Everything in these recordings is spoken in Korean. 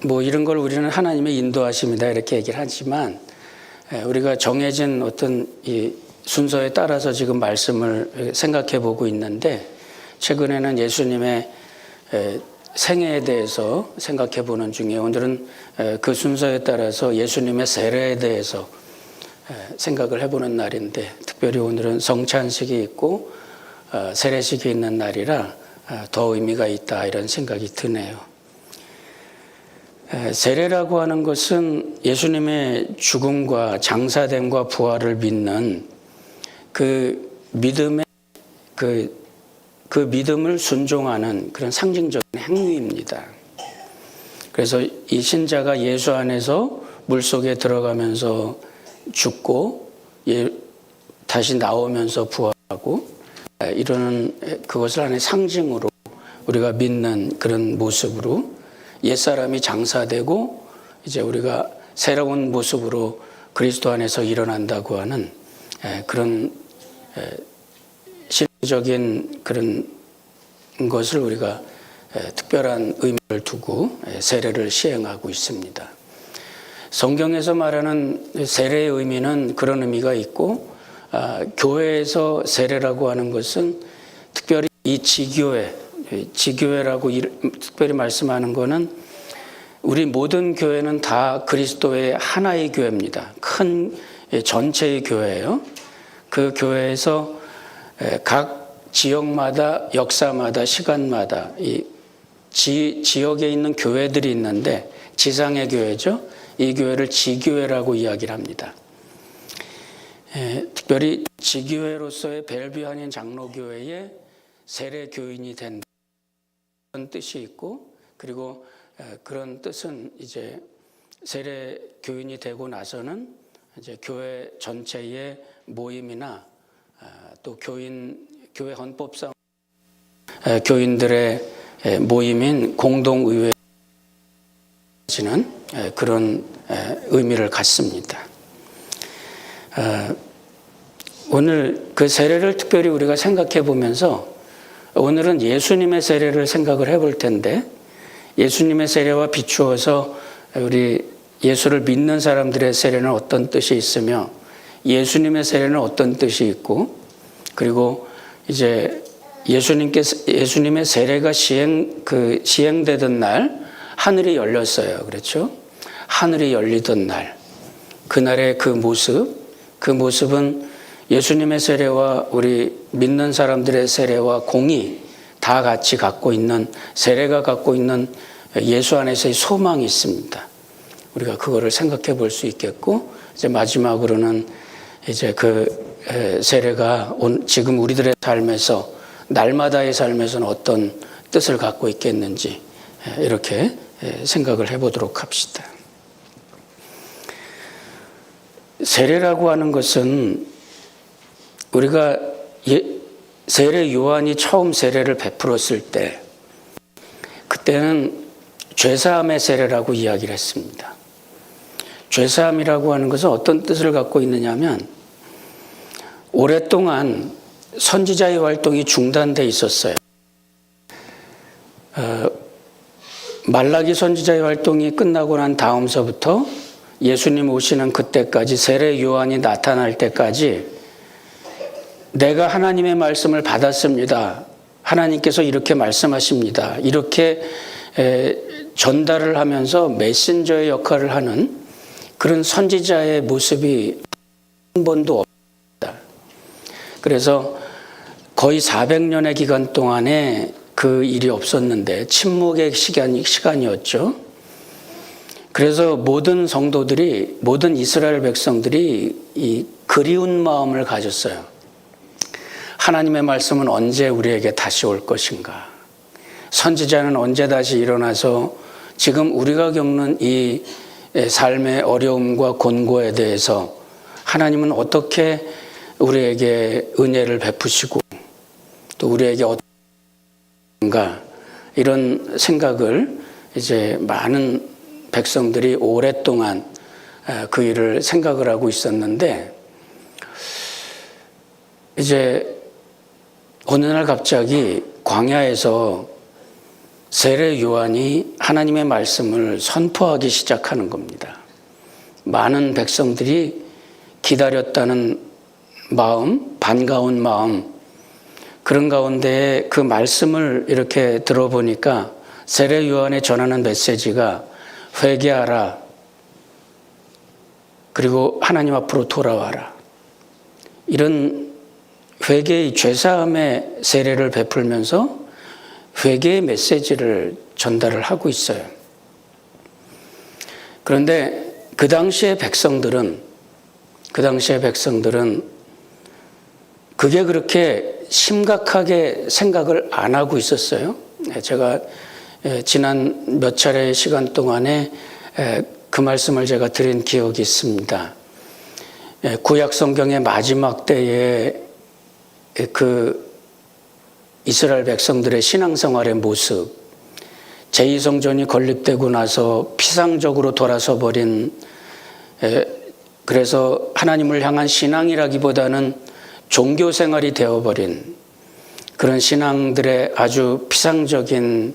뭐 이런 걸 우리는 하나님의 인도하심이다 이렇게 얘기를 하지만 우리가 정해진 어떤 이 순서에 따라서 지금 말씀을 생각해 보고 있는데 최근에는 예수님의 생애에 대해서 생각해 보는 중에 오늘은 그 순서에 따라서 예수님의 세례에 대해서 생각을 해보는 날인데 특별히 오늘은 성찬식이 있고 세례식이 있는 날이라 더 의미가 있다 이런 생각이 드네요. 세례라고 하는 것은 예수님의 죽음과 장사됨과 부활을 믿는 그 믿음의 그 믿음을 순종하는 그런 상징적인 행위입니다. 그래서 이 신자가 예수 안에서 물속에 들어가면서 죽고 다시 나오면서 부활하고 이러는 그것을 하나의 상징으로 우리가 믿는 그런 모습으로 옛사람이 장사되고 이제 우리가 새로운 모습으로 그리스도 안에서 일어난다고 하는 그런 실질적인 그런 것을 우리가 특별한 의미를 두고 세례를 시행하고 있습니다. 성경에서 말하는 세례의 의미는 그런 의미가 있고 교회에서 세례라고 하는 것은 특별히 이 지교회라고 특별히 말씀하는 것은 우리 모든 교회는 다 그리스도의 하나의 교회입니다. 큰 전체의 교회예요. 그 교회에서 각 지역마다 역사마다 시간마다 이 지역에 있는 교회들이 있는데 지상의 교회죠. 이 교회를 지교회라고 이야기를 합니다. 특별히 지교회로서의 벨뷰 한인 장로교회의 세례 교인이 된다. 그런 뜻이 있고 그리고 그런 뜻은 이제 세례 교인이 되고 나서는 이제 교회 전체의 모임이나 또 교회 헌법상 교인들의 모임인 공동의회는 그런 의미를 갖습니다. 오늘 그 세례를 특별히 우리가 생각해 보면서 오늘은 예수님의 세례를 생각을 해볼 텐데 예수님의 세례와 비추어서 우리 예수를 믿는 사람들의 세례는 어떤 뜻이 있으며 예수님의 세례는 어떤 뜻이 있고 그리고 이제 예수님의 세례가 시행되던 날 하늘이 열렸어요. 그렇죠? 하늘이 열리던 날 그날의 그 모습은 예수님의 세례와 우리 믿는 사람들의 세례와 공이 다 같이 갖고 있는 세례가 갖고 있는 예수 안에서의 소망이 있습니다. 우리가 그거를 생각해 볼 수 있겠고 이제 마지막으로는 이제 그 세례가 지금 우리들의 삶에서 날마다의 삶에서는 어떤 뜻을 갖고 있겠는지 이렇게 생각을 해보도록 합시다. 세례라고 하는 것은 우리가 세례 요한이 처음 세례를 베풀었을 때 그때는 죄사함의 세례라고 이야기를 했습니다. 죄사함이라고 하는 것은 어떤 뜻을 갖고 있느냐 하면 오랫동안 선지자의 활동이 중단돼 있었어요. 말라기 선지자의 활동이 끝나고 난 다음서부터 예수님 오시는 그때까지 세례 요한이 나타날 때까지 내가 하나님의 말씀을 받았습니다. 하나님께서 이렇게 말씀하십니다. 이렇게 전달을 하면서 메신저의 역할을 하는 그런 선지자의 모습이 한 번도 없습니다. 그래서 거의 400년의 기간 동안에 그 일이 없었는데 침묵의 시간이었죠. 그래서 모든 성도들이 모든 이스라엘 백성들이 이 그리운 마음을 가졌어요. 하나님의 말씀은 언제 우리에게 다시 올 것인가? 선지자는 언제 다시 일어나서 지금 우리가 겪는 이 삶의 어려움과 곤고에 대해서 하나님은 어떻게 우리에게 은혜를 베푸시고 또 우리에게 어떤가 이런 생각을 이제 많은 백성들이 오랫동안 그 일을 생각을 하고 있었는데 이제 어느 날 갑자기 광야에서 세례 요한이 하나님의 말씀을 선포하기 시작하는 겁니다. 많은 백성들이 기다렸다는 마음, 반가운 마음, 그런 가운데 그 말씀을 이렇게 들어보니까 세례 요한에 전하는 메시지가 회개하라, 그리고 하나님 앞으로 돌아와라, 이런 회개의 죄사함의 세례를 베풀면서 회개의 메시지를 전달을 하고 있어요. 그런데 그 당시의 백성들은 그게 그렇게 심각하게 생각을 안 하고 있었어요. 제가 지난 몇 차례의 시간 동안에 그 말씀을 제가 드린 기억이 있습니다. 구약 성경의 마지막 때에 그 이스라엘 백성들의 신앙생활의 모습, 제2성전이 건립되고 나서 피상적으로 돌아서 버린, 그래서 하나님을 향한 신앙이라기보다는 종교생활이 되어버린 그런 신앙들의 아주 피상적인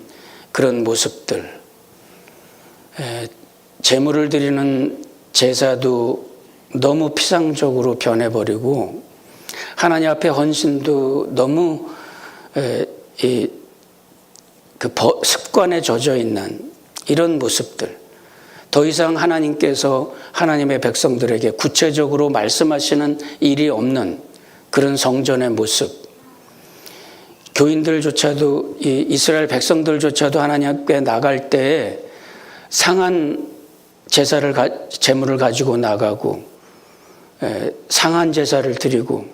그런 모습들, 제물을 드리는 제사도 너무 피상적으로 변해버리고 하나님 앞에 헌신도 너무 습관에 젖어 있는 이런 모습들, 더 이상 하나님께서 하나님의 백성들에게 구체적으로 말씀하시는 일이 없는 그런 성전의 모습, 교인들조차도, 이스라엘 백성들조차도 하나님 앞에 나갈 때에 상한 제물을 가지고 나가고 상한 제사를 드리고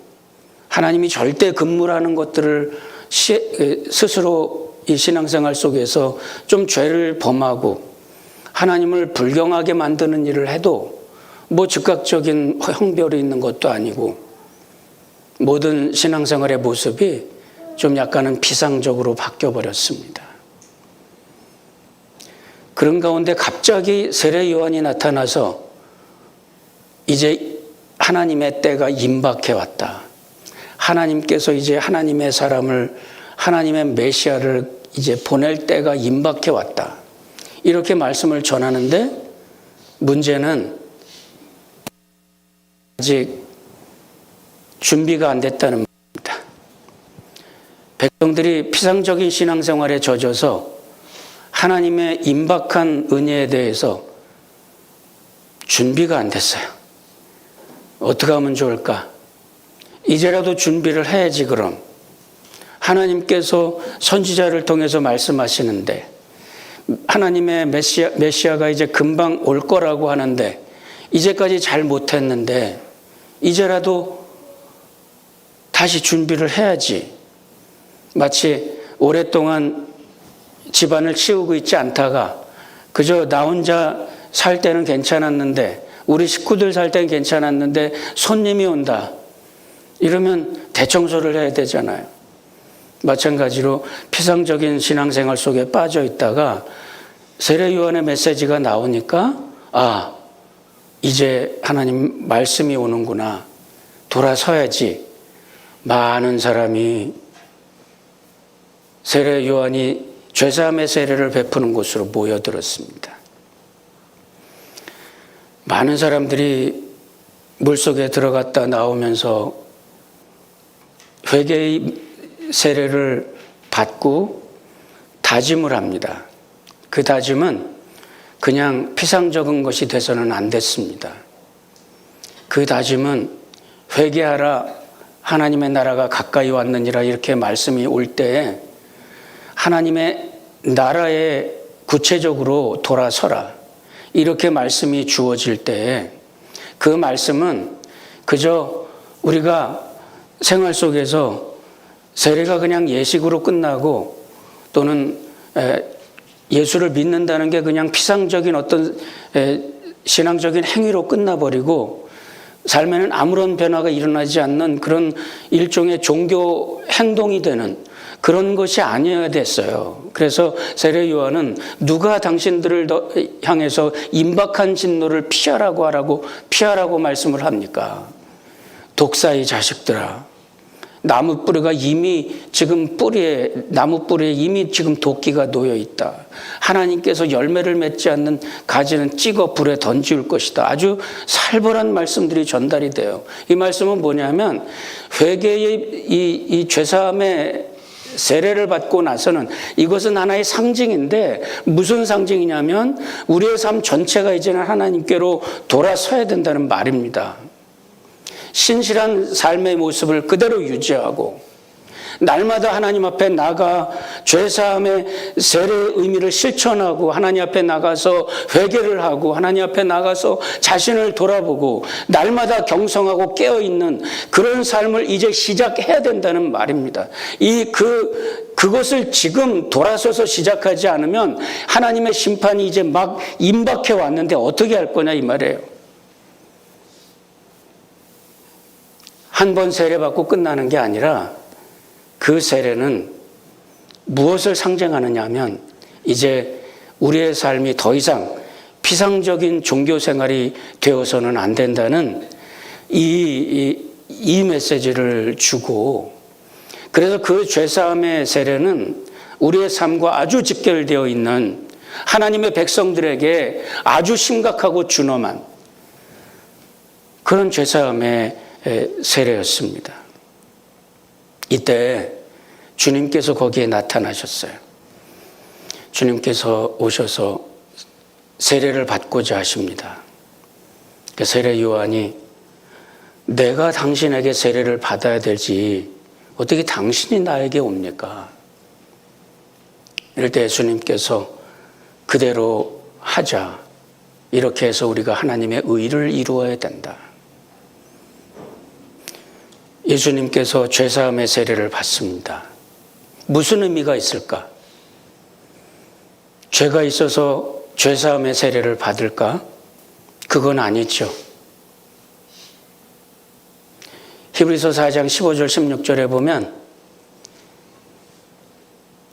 하나님이 절대 금물하는 것들을 스스로 이 신앙생활 속에서 좀 죄를 범하고 하나님을 불경하게 만드는 일을 해도 뭐 즉각적인 형벌이 있는 것도 아니고 모든 신앙생활의 모습이 좀 약간은 피상적으로 바뀌어버렸습니다. 그런 가운데 갑자기 세례 요한이 나타나서 이제 하나님의 때가 임박해 왔다. 하나님께서 이제 하나님의 사람을, 하나님의 메시아를 이제 보낼 때가 임박해 왔다. 이렇게 말씀을 전하는데 문제는 아직 준비가 안 됐다는 말입니다. 백성들이 피상적인 신앙생활에 젖어서 하나님의 임박한 은혜에 대해서 준비가 안 됐어요. 어떻게 하면 좋을까? 이제라도 준비를 해야지. 그럼 하나님께서 선지자를 통해서 말씀하시는데 하나님의 메시아가 이제 금방 올 거라고 하는데 이제까지 잘 못했는데 이제라도 다시 준비를 해야지. 마치 오랫동안 집안을 치우고 있지 않다가 그저 나 혼자 살 때는 괜찮았는데, 우리 식구들 살 때는 괜찮았는데 손님이 온다 이러면 대청소를 해야 되잖아요. 마찬가지로 피상적인 신앙생활 속에 빠져 있다가 세례 요한의 메시지가 나오니까 이제 하나님 말씀이 오는구나, 돌아서야지. 많은 사람이 세례 요한이 죄사함의 세례를 베푸는 곳으로 모여들었습니다. 많은 사람들이 물속에 들어갔다 나오면서 회개의 세례를 받고 다짐을 합니다. 그 다짐은 그냥 피상적인 것이 돼서는 안 됐습니다. 그 다짐은 회개하라, 하나님의 나라가 가까이 왔느니라, 이렇게 말씀이 올 때에 하나님의 나라에 구체적으로 돌아서라, 이렇게 말씀이 주어질 때에 그 말씀은 그저 우리가 생활 속에서 세례가 그냥 예식으로 끝나고 또는 예수를 믿는다는 게 그냥 피상적인 어떤 신앙적인 행위로 끝나버리고 삶에는 아무런 변화가 일어나지 않는 그런 일종의 종교 행동이 되는 그런 것이 아니어야 됐어요. 그래서 세례 요한은 누가 당신들을 향해서 임박한 진노를 피하라고 말씀을 합니까? 독사의 자식들아, 나무 뿌리가 이미 지금 나무 뿌리에 이미 지금 도끼가 놓여 있다. 하나님께서 열매를 맺지 않는 가지는 찍어 불에 던질 것이다. 아주 살벌한 말씀들이 전달이 돼요. 이 말씀은 뭐냐면 회개의 이 죄사함의 세례를 받고 나서는 이것은 하나의 상징인데 무슨 상징이냐면 우리의 삶 전체가 이제는 하나님께로 돌아서야 된다는 말입니다. 신실한 삶의 모습을 그대로 유지하고 날마다 하나님 앞에 나가 죄사함의 세례의 의미를 실천하고 하나님 앞에 나가서 회개를 하고 하나님 앞에 나가서 자신을 돌아보고 날마다 경성하고 깨어있는 그런 삶을 이제 시작해야 된다는 말입니다. 그것을 지금 돌아서서 시작하지 않으면 하나님의 심판이 이제 막 임박해 왔는데 어떻게 할 거냐 이 말이에요. 한 번 세례받고 끝나는 게 아니라 그 세례는 무엇을 상징하느냐 하면 이제 우리의 삶이 더 이상 피상적인 종교 생활이 되어서는 안 된다는 이 메시지를 주고, 그래서 그 죄사함의 세례는 우리의 삶과 아주 직결되어 있는 하나님의 백성들에게 아주 심각하고 준엄한 그런 죄사함의 세례였습니다. 이때 주님께서 거기에 나타나셨어요. 주님께서 오셔서 세례를 받고자 하십니다. 세례 요한이 내가 당신에게 세례를 받아야 되지 어떻게 당신이 나에게 옵니까? 이럴 때 예수님께서 그대로 하자. 이렇게 해서 우리가 하나님의 의를 이루어야 된다. 예수님께서 죄사함의 세례를 받습니다. 무슨 의미가 있을까? 죄가 있어서 죄사함의 세례를 받을까? 그건 아니죠. 히브리서 4장 15절 16절에 보면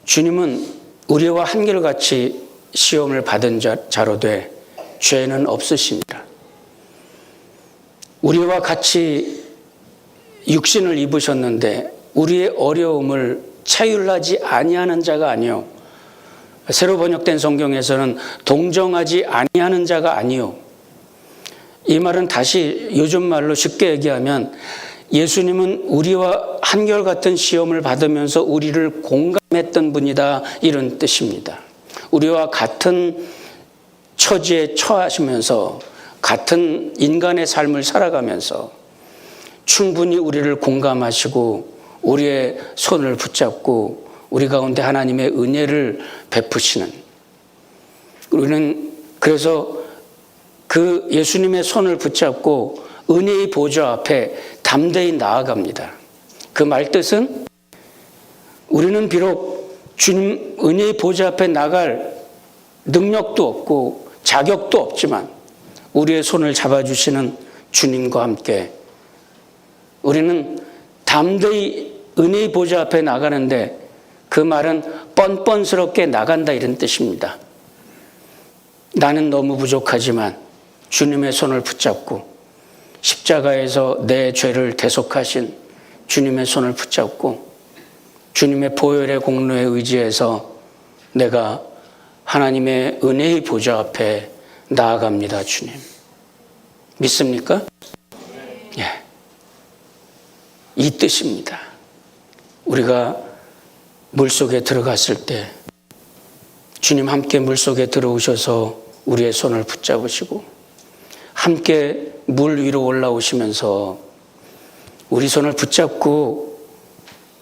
주님은 우리와 한결같이 시험을 받은 자로 돼 죄는 없으십니다. 우리와 같이 육신을 입으셨는데 우리의 어려움을 차율하지 아니하는 자가 아니요, 새로 번역된 성경에서는 동정하지 아니하는 자가 아니요. 이 말은 다시 요즘 말로 쉽게 얘기하면 예수님은 우리와 한결같은 시험을 받으면서 우리를 공감했던 분이다, 이런 뜻입니다. 우리와 같은 처지에 처하시면서 같은 인간의 삶을 살아가면서 충분히 우리를 공감하시고 우리의 손을 붙잡고 우리 가운데 하나님의 은혜를 베푸시는, 우리는 그래서 그 예수님의 손을 붙잡고 은혜의 보좌 앞에 담대히 나아갑니다. 그 말뜻은 우리는 비록 주님 은혜의 보좌 앞에 나갈 능력도 없고 자격도 없지만 우리의 손을 잡아주시는 주님과 함께 우리는 담대히 은혜의 보좌 앞에 나가는데, 그 말은 뻔뻔스럽게 나간다 이런 뜻입니다. 나는 너무 부족하지만 주님의 손을 붙잡고 십자가에서 내 죄를 대속하신 주님의 손을 붙잡고 주님의 보혈의 공로에 의지해서 내가 하나님의 은혜의 보좌 앞에 나아갑니다. 주님. 믿습니까? 예. 이 뜻입니다. 우리가 물속에 들어갔을 때 주님 함께 물속에 들어오셔서 우리의 손을 붙잡으시고 함께 물 위로 올라오시면서 우리 손을 붙잡고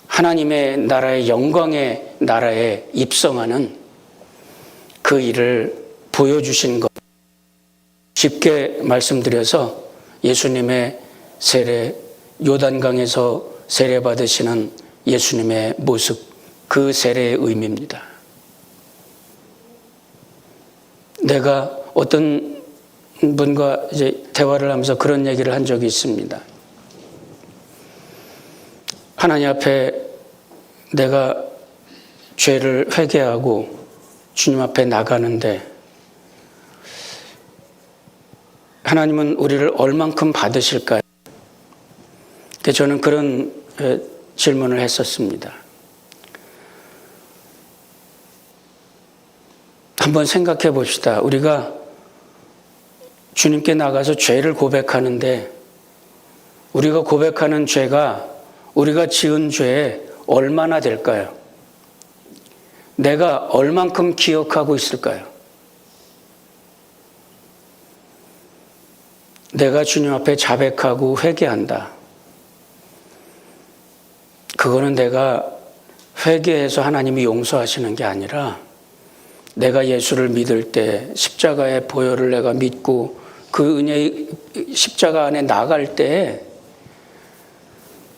하나님의 나라의 영광의 나라에 입성하는 그 일을 보여주신 것, 쉽게 말씀드려서 예수님의 세례, 요단강에서 세례 받으시는 예수님의 모습, 그 세례의 의미입니다. 내가 어떤 분과 이제 대화를 하면서 그런 얘기를 한 적이 있습니다. 하나님 앞에 내가 죄를 회개하고 주님 앞에 나가는데 하나님은 우리를 얼만큼 받으실까요? 저는 그런 질문을 했었습니다. 한번 생각해 봅시다. 우리가 주님께 나가서 죄를 고백하는데 우리가 고백하는 죄가 우리가 지은 죄에 얼마나 될까요? 내가 얼만큼 기억하고 있을까요? 내가 주님 앞에 자백하고 회개한다. 그거는 내가 회개해서 하나님이 용서하시는 게 아니라 내가 예수를 믿을 때 십자가의 보혈을 내가 믿고 그 은혜의 십자가 안에 나갈 때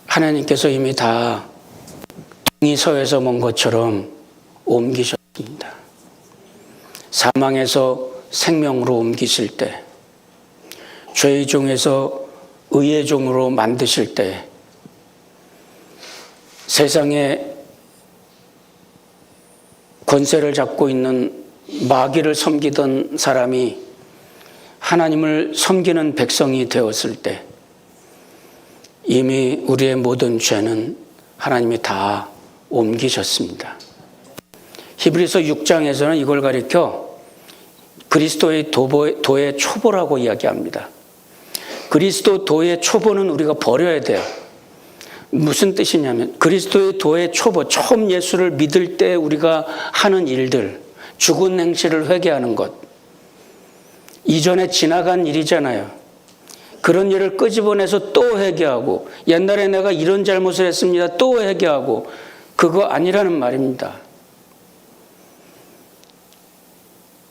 하나님께서 이미 다 등이 서에서 먼 것처럼 옮기셨습니다. 사망에서 생명으로 옮기실 때, 죄의 종에서 의의 종으로 만드실 때, 세상에 권세를 잡고 있는 마귀를 섬기던 사람이 하나님을 섬기는 백성이 되었을 때 이미 우리의 모든 죄는 하나님이 다 옮기셨습니다. 히브리서 6장에서는 이걸 가리켜 그리스도의 도의 초보라고 이야기합니다. 그리스도 도의 초보는 우리가 버려야 돼요. 무슨 뜻이냐면 그리스도의 도의 초보, 처음 예수를 믿을 때 우리가 하는 일들, 죽은 행실을 회개하는 것, 이전에 지나간 일이잖아요. 그런 일을 끄집어내서 또 회개하고, 옛날에 내가 이런 잘못을 했습니다, 또 회개하고, 그거 아니라는 말입니다.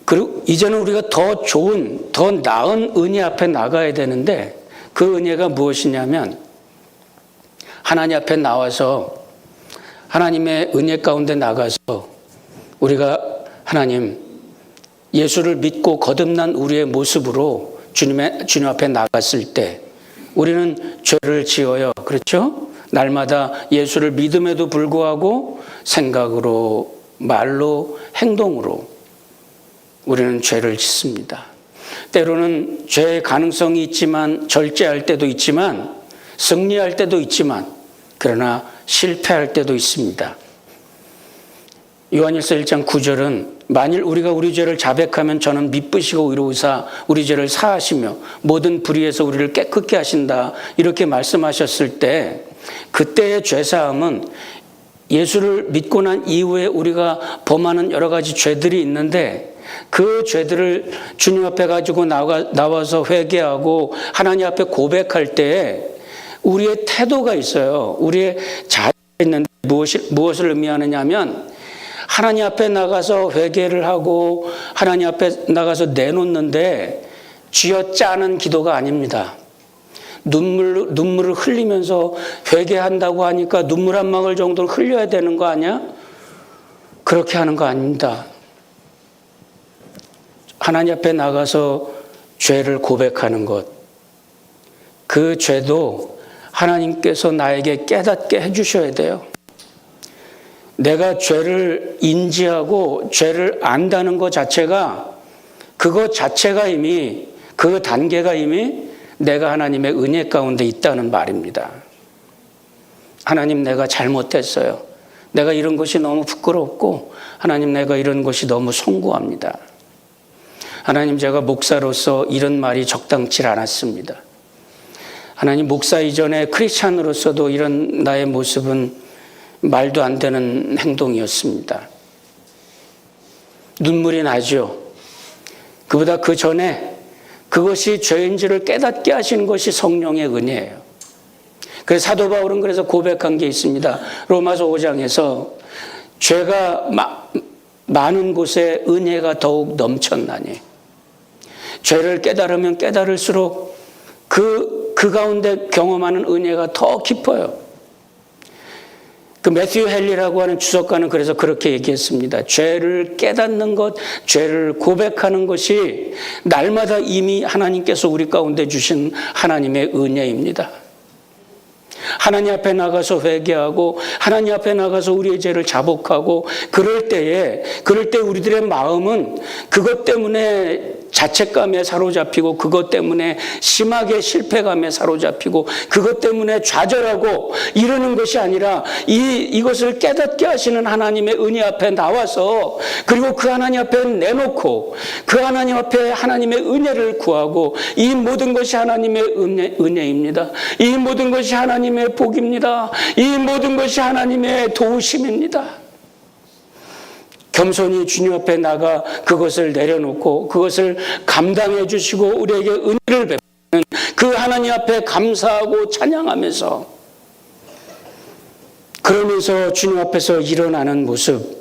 그리고 이제는 우리가 더 좋은, 더 나은 은혜 앞에 나가야 되는데 그 은혜가 무엇이냐면 하나님 앞에 나와서 하나님의 은혜 가운데 나가서 우리가 하나님 예수를 믿고 거듭난 우리의 모습으로 주님 앞에 나갔을 때 우리는 죄를 지어요. 그렇죠? 날마다 예수를 믿음에도 불구하고 생각으로, 말로, 행동으로 우리는 죄를 짓습니다. 때로는 죄의 가능성이 있지만 절제할 때도 있지만 승리할 때도 있지만 그러나 실패할 때도 있습니다. 요한일서 1장 9절은 만일 우리가 우리 죄를 자백하면 저는 미쁘시고 의로우사 우리 죄를 사하시며 모든 불의에서 우리를 깨끗게 하신다 이렇게 말씀하셨을 때 그때의 죄사함은 예수를 믿고 난 이후에 우리가 범하는 여러 가지 죄들이 있는데 그 죄들을 주님 앞에 가지고 나와서 회개하고 하나님 앞에 고백할 때 우리의 태도가 있어요. 우리의 자세가 있는데 무엇을 의미하느냐 하면 하나님 앞에 나가서 회개를 하고 하나님 앞에 나가서 내놓는데 쥐어짜는 기도가 아닙니다. 눈물을 흘리면서 회개한다고 하니까 눈물 한 방울 정도는 흘려야 되는 거 아니야? 그렇게 하는 거 아닙니다. 하나님 앞에 나가서 죄를 고백하는 것, 그 죄도 하나님께서 나에게 깨닫게 해주셔야 돼요. 내가 죄를 인지하고 죄를 안다는 것 자체가 그것 자체가 이미 그 단계가 이미 내가 하나님의 은혜 가운데 있다는 말입니다. 하나님 내가 잘못했어요. 내가 이런 것이 너무 부끄럽고 하나님 내가 이런 것이 너무 송구합니다. 하나님 제가 목사로서 이런 말이 적당치 않았습니다. 하나님 목사 이전에 크리스찬으로서도 이런 나의 모습은 말도 안 되는 행동이었습니다. 눈물이 나죠. 그보다 그 전에 그것이 죄인지를 깨닫게 하시는 것이 성령의 은혜예요. 그래서 사도 바울은 그래서 고백한 게 있습니다. 로마서 5장에서 죄가 많은 곳에 은혜가 더욱 넘쳤나니 죄를 깨달으면 깨달을수록 그 가운데 경험하는 은혜가 더 깊어요. 그 매튜 헨리라고 하는 주석가는 그래서 그렇게 얘기했습니다. 죄를 깨닫는 것, 죄를 고백하는 것이 날마다 이미 하나님께서 우리 가운데 주신 하나님의 은혜입니다. 하나님 앞에 나가서 회개하고 하나님 앞에 나가서 우리의 죄를 자복하고 그럴 때 우리들의 마음은 그것 때문에 자책감에 사로잡히고 그것 때문에 심하게 실패감에 사로잡히고 그것 때문에 좌절하고 이러는 것이 아니라 이것을 깨닫게 하시는 하나님의 은혜 앞에 나와서 그리고 그 하나님 앞에 내놓고 그 하나님 앞에 하나님의 은혜를 구하고 이 모든 것이 하나님의 은혜입니다. 이 모든 것이 하나님의 복입니다. 이 모든 것이 하나님의 도우심입니다. 겸손히 주님 앞에 나가 그것을 내려놓고 그것을 감당해 주시고 우리에게 은혜를 베푸는 그 하나님 앞에 감사하고 찬양하면서 그러면서 주님 앞에서 일어나는 모습,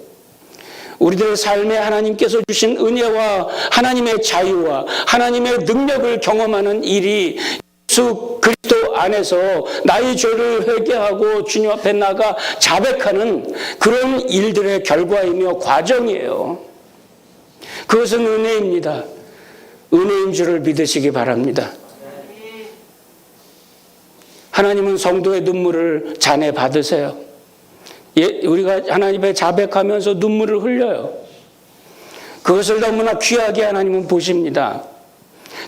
우리들의 삶에 하나님께서 주신 은혜와 하나님의 자유와 하나님의 능력을 경험하는 일이 예수 그리스도 안에서 나의 죄를 회개하고 주님 앞에 나가 자백하는 그런 일들의 결과이며 과정이에요. 그것은 은혜입니다. 은혜인 줄을 믿으시기 바랍니다. 하나님은 성도의 눈물을 잔해 받으세요. 우리가 하나님 앞에 자백하면서 눈물을 흘려요. 그것을 너무나 귀하게 하나님은 보십니다.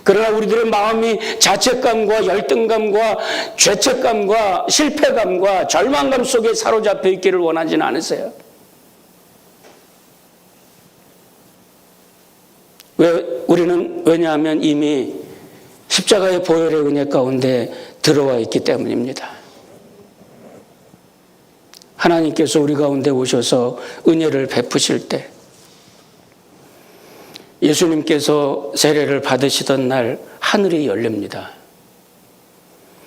그러나 우리들의 마음이 자책감과 열등감과 죄책감과 실패감과 절망감 속에 사로잡혀 있기를 원하지는 않으세요. 왜냐하면 이미 십자가의 보혈의 은혜 가운데 들어와 있기 때문입니다. 하나님께서 우리 가운데 오셔서 은혜를 베푸실 때 예수님께서 세례를 받으시던 날 하늘이 열립니다.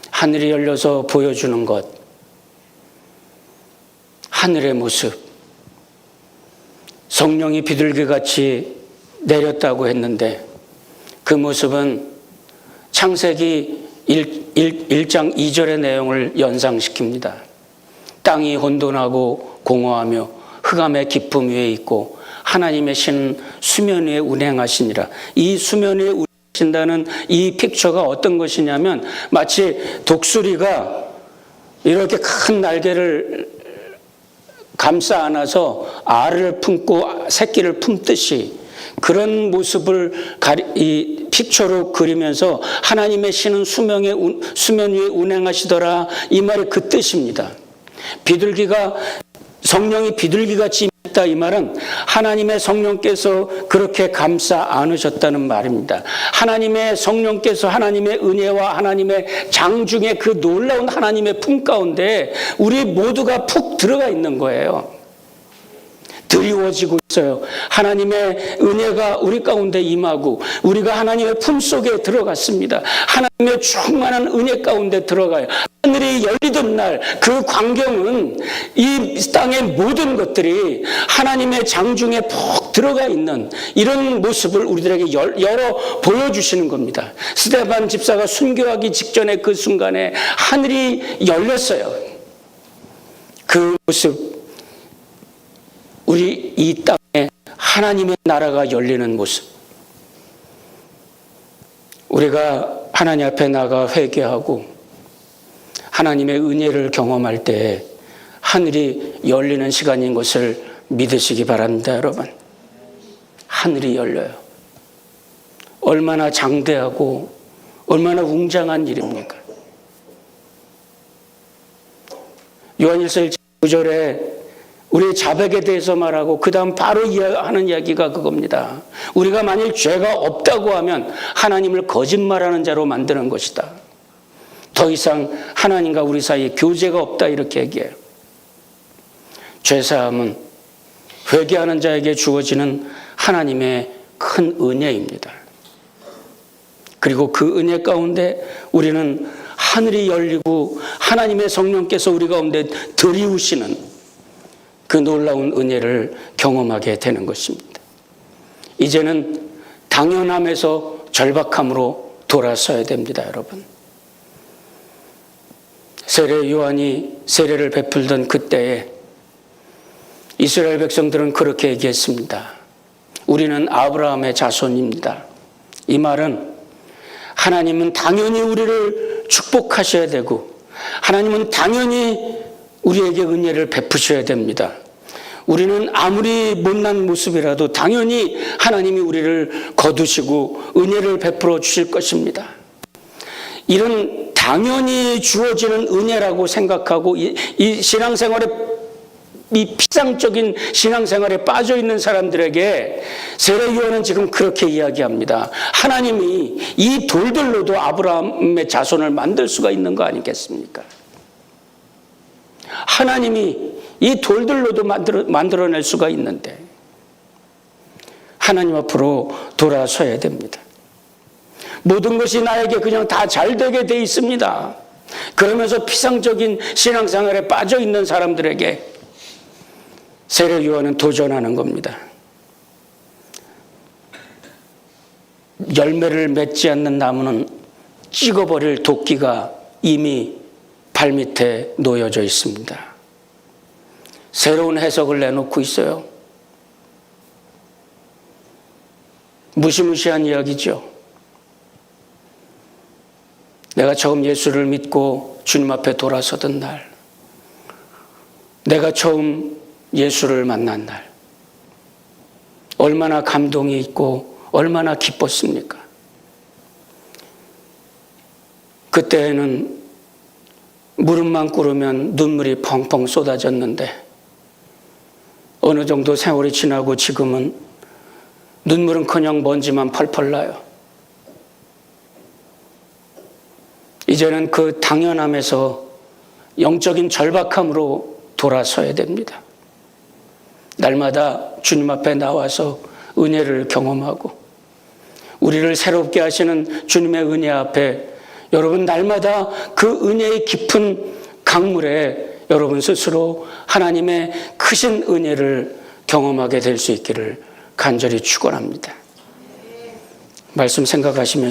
하늘이 열려서 보여주는 것, 하늘의 모습, 성령이 비둘기같이 내렸다고 했는데 그 모습은 창세기 1장 2절의 내용을 연상시킵니다. 땅이 혼돈하고 공허하며 흑암의 깊음 위에 있고 하나님의 신은 수면 위에 운행하시니라. 이 수면 위에 운행하신다는 이 픽처가 어떤 것이냐면 마치 독수리가 이렇게 큰 날개를 감싸 안아서 알을 품고 새끼를 품듯이 그런 모습을 이 픽처로 그리면서 하나님의 신은 수면 위에 운행하시더라. 이 말이 그 뜻입니다. 성령이 비둘기같이 임했다 이 말은 하나님의 성령께서 그렇게 감싸 안으셨다는 말입니다. 하나님의 성령께서 하나님의 은혜와 하나님의 장중의 그 놀라운 하나님의 품 가운데 우리 모두가 푹 들어가 있는 거예요. 드리워지고 있어요. 하나님의 은혜가 우리 가운데 임하고 우리가 하나님의 품속에 들어갔습니다. 하나님의 충만한 은혜 가운데 들어가요. 하늘이 열리던 날 그 광경은 이 땅의 모든 것들이 하나님의 장중에 푹 들어가 있는 이런 모습을 우리들에게 열어 보여주시는 겁니다. 스데반 집사가 순교하기 직전의 그 순간에 하늘이 열렸어요. 그 모습, 우리 이 땅에 하나님의 나라가 열리는 모습, 우리가 하나님 앞에 나가 회개하고 하나님의 은혜를 경험할 때 하늘이 열리는 시간인 것을 믿으시기 바랍니다. 여러분, 하늘이 열려요. 얼마나 장대하고 얼마나 웅장한 일입니까? 요한일서 1장 9절에 우리의 자백에 대해서 말하고 그 다음 바로 하는 이야기가 그겁니다. 우리가 만일 죄가 없다고 하면 하나님을 거짓말하는 자로 만드는 것이다. 더 이상 하나님과 우리 사이에 교제가 없다 이렇게 얘기해요. 죄사함은 회개하는 자에게 주어지는 하나님의 큰 은혜입니다. 그리고 그 은혜 가운데 우리는 하늘이 열리고 하나님의 성령께서 우리 가운데 들이우시는 그 놀라운 은혜를 경험하게 되는 것입니다. 이제는 당연함에서 절박함으로 돌아서야 됩니다, 여러분. 세례 요한이 세례를 베풀던 그때에 이스라엘 백성들은 그렇게 얘기했습니다. 우리는 아브라함의 자손입니다. 이 말은 하나님은 당연히 우리를 축복하셔야 되고 하나님은 당연히 우리에게 은혜를 베푸셔야 됩니다. 우리는 아무리 못난 모습이라도 당연히 하나님이 우리를 거두시고 은혜를 베풀어 주실 것입니다. 이런 당연히 주어지는 은혜라고 생각하고 이 신앙생활에, 이 피상적인 신앙생활에 빠져 있는 사람들에게 세례요한은 지금 그렇게 이야기합니다. 하나님이 이 돌들로도 아브라함의 자손을 만들 수가 있는 거 아니겠습니까? 하나님이 이 돌들로도 만들어낼 수가 있는데 하나님 앞으로 돌아서야 됩니다. 모든 것이 나에게 그냥 다 잘 되게 돼 있습니다. 그러면서 피상적인 신앙생활에 빠져 있는 사람들에게 세례 요한은 도전하는 겁니다. 열매를 맺지 않는 나무는 찍어버릴 도끼가 이미 발밑에 놓여져 있습니다. 새로운 해석을 내놓고 있어요. 무시무시한 이야기죠. 내가 처음 예수를 믿고 주님 앞에 돌아서던 날, 내가 처음 예수를 만난 날, 얼마나 감동이 있고 얼마나 기뻤습니까? 그때는 무릎만 꿇으면 눈물이 펑펑 쏟아졌는데 어느 정도 세월이 지나고 지금은 눈물은커녕 먼지만 펄펄 나요. 이제는 그 당연함에서 영적인 절박함으로 돌아서야 됩니다. 날마다 주님 앞에 나와서 은혜를 경험하고 우리를 새롭게 하시는 주님의 은혜 앞에 여러분 날마다 그 은혜의 깊은 강물에 여러분 스스로 하나님의 크신 은혜를 경험하게 될 수 있기를 간절히 축원합니다. 말씀 생각하시면서